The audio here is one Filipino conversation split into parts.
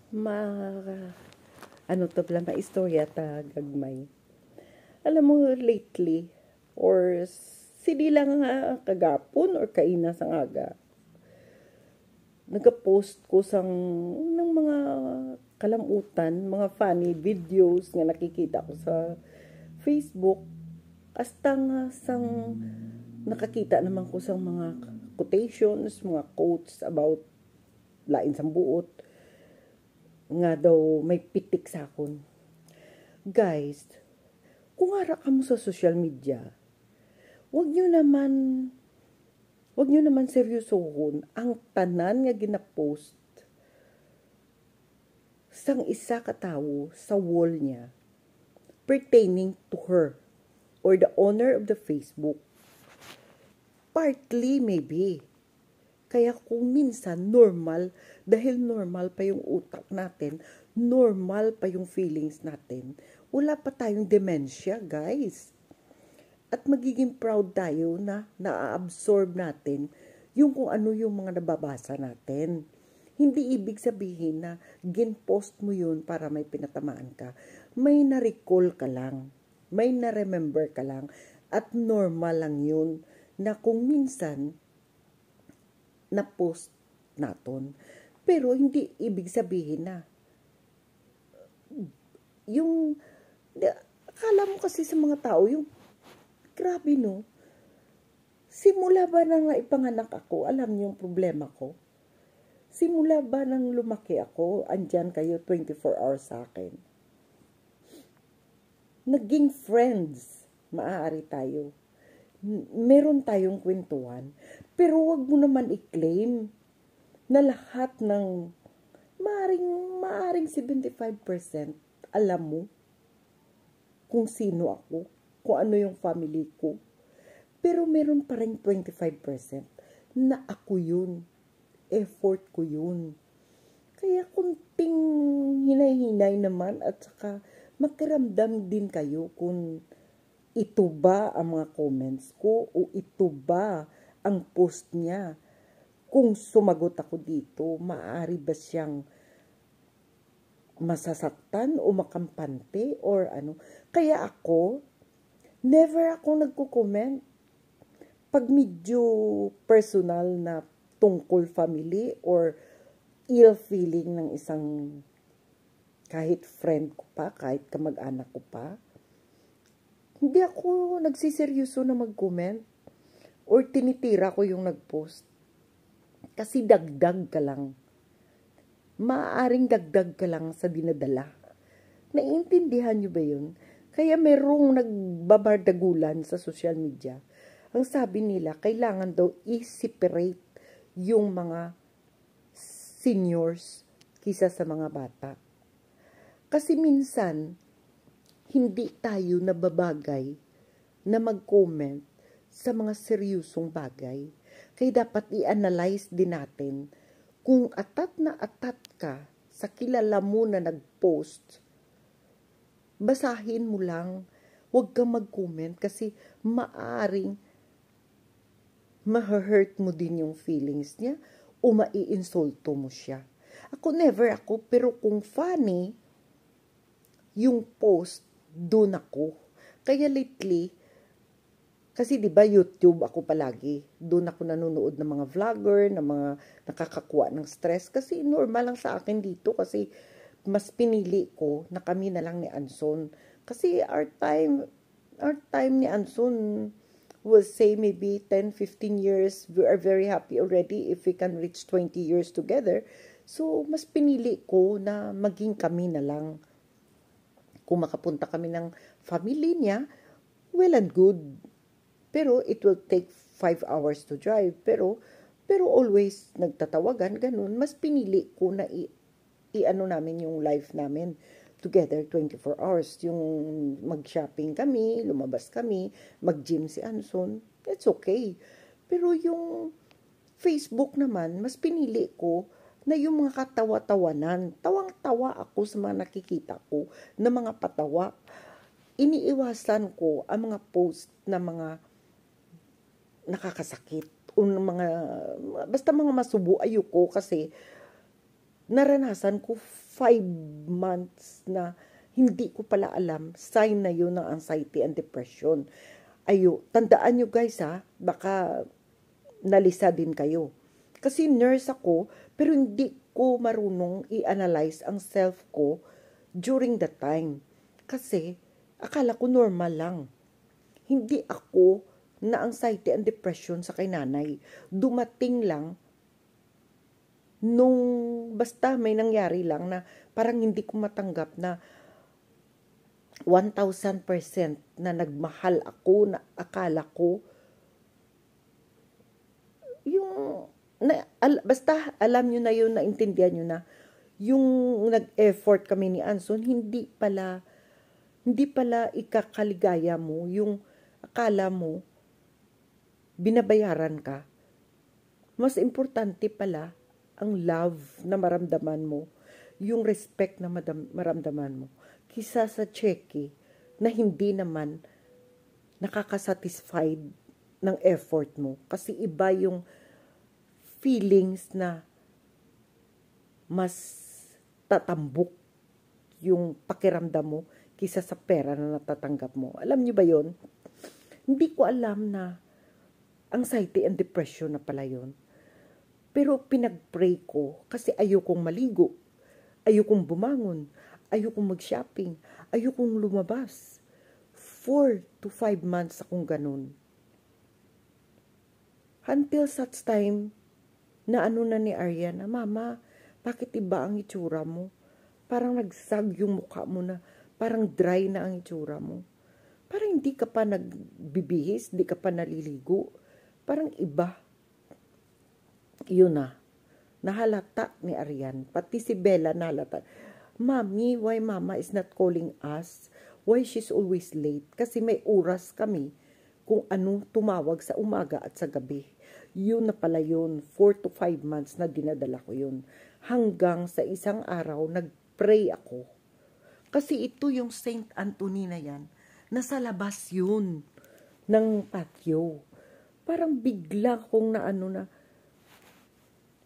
ma ano to pala maistorya ta gagmay. Alam mo lately or sidi lang nga kagapon or kaina sang aga. Nagapost ko sang ng mga kalamutan, mga funny videos nga nakikita ko sa Facebook. Hasta nga sang nakakita naman ko sang mga quotations, mga quotes about lain sang buot nga daw may pitik sa akon. Guys, kung ara ka mo sa social media, wag nyo naman seryosohon ang tanan nga ginapost sang isa ka tawo sa wall niya pertaining to her or the owner of the Facebook. Partly maybe. Kaya kung minsan normal, dahil normal pa yung utak natin, normal pa yung feelings natin, wala pa tayong dementia, guys. At magiging proud tayo na na-absorb natin yung kung ano yung mga nababasa natin. Hindi ibig sabihin na gin-post mo yun para may pinatamaan ka. May na-recall ka lang. May na-remember ka lang. At normal lang yun na kung minsan na-post natin. Pero hindi ibig sabihin na yung akala mo kasi sa mga tao yung grabe no, simula ba nang naipanganak ako, alam niyo yung problema ko? Simula ba nang lumaki ako, andyan kayo 24 hours sa akin? Naging friends, maaari tayo. Meron tayong kwentuhan. Pero wag mo naman i-claim na lahat ng maaring 75% alam mo kung sino ako, kung ano yung family ko. Pero meron pa rin 25% na ako yun. Effort ko yun. Kaya kunting hinay-hinay naman at saka makiramdam din kayo kung ito ba ang mga comments ko o ito ba ang post niya. Kung sumagot ako dito, maaari ba siyang masasaktan o makampante or ano. Kaya ako, never ako nagko-comment. Pag medyo personal na tungkol family or ill feeling ng isang kahit friend ko pa, kahit kamag-anak ko pa, hindi ako nagsiseryoso na mag-comment or tinitira ko yung nag-post. Kasi dagdag ka lang. Maaaring dagdag ka lang sa dinadala. Naiintindihan nyo ba yun? Kaya merong nagbabardagulan sa social media. Ang sabi nila, kailangan daw i-separate yung mga seniors kisa sa mga bata. Kasi minsan, hindi tayo nababagay na mag-comment sa mga seryosong bagay. Kaya dapat i-analyze din natin kung atat na atat ka sa kilala mo na nag-post, basahin mo lang, huwag kang mag-comment kasi maaring ma-hurt mo din yung feelings niya o maiinsulto mo siya. Ako never ako, pero kung funny yung post, doon ako. Kaya lately, kasi 'di ba YouTube ako palagi. Doon ako nanonood ng mga vlogger, ng mga nakakakuha ng stress kasi normal lang sa akin dito kasi mas pinili ko na kami na lang ni Anson. Kasi our time ni Anson will say maybe 10-15 years. We are very happy already if we can reach 20 years together. So mas pinili ko na maging kami na lang. Kung makapunta kami ng family niya, well and good. Pero it will take 5 hours to drive. Pero always nagtatawagan, ganun. Mas pinili ko na i-ano namin yung life namin together 24 hours. Yung mag-shopping kami, lumabas kami, mag-gym si Anson, it's okay. Pero yung Facebook naman, mas pinili ko na yung mga katawa-tawanan. Tawang-tawa ako sa mga nakikita ko na mga patawa. Iniiwasan ko ang mga post na mga nakakasakit o mga basta mga masubo ayoko kasi naranasan ko 5 months na hindi ko pala alam, sign na yun ng anxiety and depression. Tandaan nyo guys ha, baka nalisa din kayo. Kasi nurse ako, pero hindi ko marunong i-analyze ang self ko during the time. Kasi, akala ko normal lang. Hindi ako na anxiety and depression sa kay nanay. Dumating lang nung basta may nangyari lang na parang hindi ko matanggap na 1,000% na nagmahal ako, na akala ko basta alam nyo na yun, naintindihan nyo na yung nag-effort kami ni Anson, hindi pala ikakaligaya mo, yung akala mo binabayaran ka. Mas importante pala ang love na maramdaman mo, yung respect na maramdaman mo, kisa sa cheque na hindi naman nakakasatisfied ng effort mo. Kasi iba yung feelings na mas tatambok yung pakiramdam mo kisa sa pera na natatanggap mo. Alam niyo ba yon? Hindi ko alam na anxiety and depression na pala yon. Pero pinag-pray ko kasi ayokong maligo, ayokong bumangon, ayokong mag-shopping, ayokong lumabas. 4 to 5 months akong ganun. Until such time na ano na ni Ariana, Mama, bakit iba ang itsura mo? Parang nagsag yung mukha mo na, parang dry na ang itsura mo. Parang hindi ka pa nagbibihis, hindi ka pa naliligo. Parang iba. Yun na. Nahalata ni Arian. Pati si Bella nahalata. Mommy, why Mama is not calling us? Why she's always late? Kasi may oras kami kung ano tumawag sa umaga at sa gabi. Yun na pala yun. 4 to 5 months na dinadala ko yun. Hanggang sa isang araw, nag-pray ako. Kasi ito yung Saint Anthony na yan. Nasa labas yun ng patio. Parang bigla kong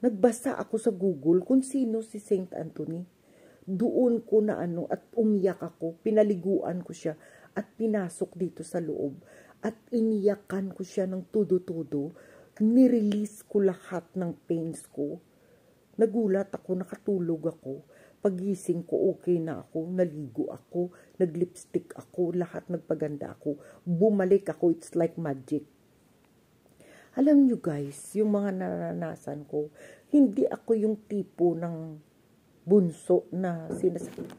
nagbasa ako sa Google kung sino si Saint Anthony. Doon ko at umiyak ako. Pinaliguan ko siya at pinasok dito sa loob. At iniyakan ko siya ng tudo-tudo. Nirelease ko lahat ng pains ko. Nagulat ako, nakatulog ako. Pagising ko, okay na ako. Naligo ako, naglipstick ako, lahat nagpaganda ako. Bumalik ako, it's like magic. Alam nyo guys, yung mga naranasan ko, hindi ako yung tipo ng bunso na sinasabi.